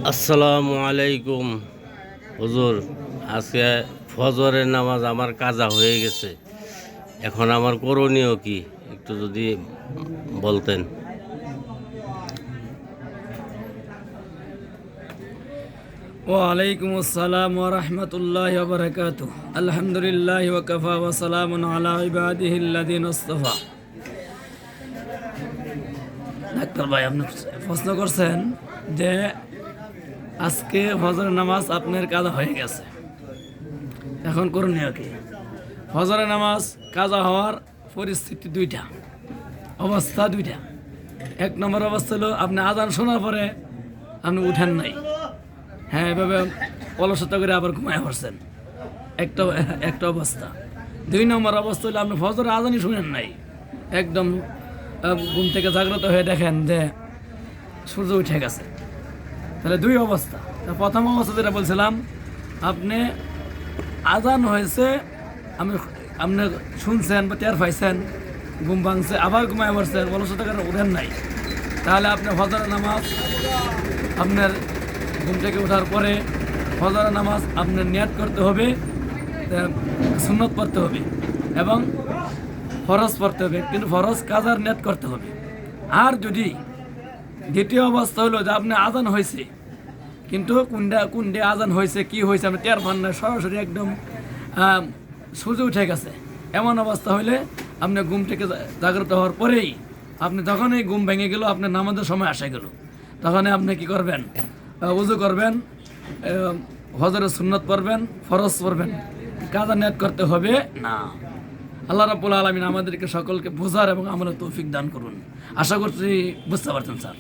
আসসালামু আলাইকুম হুজুর। আজকে ফজরের নামাজ আমার কাজা হয়ে গেছে। এখন আমার করণীয় কি একটু যদি বলতেন। ওয়ালাইকুম আসসালাম ওয়া রাহমাতুল্লাহি ওয়া বারাকাতুহু। আলহামদুলিল্লাহি ওয়া কাফা ওয়া সালামুন আলা ইবাদিহিল্লাযিনা ইসতাফা। ডাক্তার ভাই, আপনি প্রশ্ন করছেন যে আজকে ফজরের নামাজ আপনার কাজা হয়ে গেছে, এখন করণীয় কি? ফজরের নামাজ কাজা হওয়ার পরিস্থিতি দুইটা, অবস্থা দুইটা। এক নম্বর অবস্থা হলো আপনি আজান শোনার পরে আপনি উঠেন নাই, হ্যাঁ, এভাবে অলসতা করে আবার ঘুমায় পড়ছেন, একটা একটা অবস্থা। দুই নম্বর অবস্থা হলো আপনি ফজরের আজানই শুনেন নাই, একদম ঘুম থেকে জাগ্রত হয়ে দেখেন যে সূর্য উঠে গেছে। তাহলে দুই অবস্থা। প্রথম অবস্থা যেটা বলছিলাম, আপনি আজান হয়েছে, আপনি শুনছেন বা টের পাইছেন, ঘুম ভাঙছে, আবার ঘুমায় পড়ছেন, অলসতা করে উঠেন নাই, তাহলে আপনি ফজরের নামাজ আপনার ঘুম থেকে ওঠার পরে ফজরের নামাজ আপনার নিয়াত করতে হবে, সুন্নত পড়তে হবে এবং ফরজ পড়তে হবে, কিন্তু ফরজ কাজার নিয়াত করতে হবে। আর যদি দ্বিতীয় অবস্থা হলো যে আপনি আজান হয়েছে, কিন্তু কুন্ডে আজান হয়েছে, কি হয়েছে আপনি টের পান না, সরাসরি একদম সূর্য উঠে গেছে, এমন অবস্থা হইলে আপনি ঘুম থেকে জাগ্রত হওয়ার পরেই আপনি যখনই ঘুম ভেঙে গেল, আপনার নামাজের সময় আসে গেল, তখন আপনি কি করবেন? উযু করবেন, হজরের সুন্নত পড়বেন, ফরজ পড়বেন, কাজা নিয়াত করতে হবে না। আল্লাহ রাব্বুল আলামিন আমাদেরকে সকলকে বোঝার এবং আমলের তৌফিক দান করুন। আশা করছি বুঝতে পারছেন স্যার।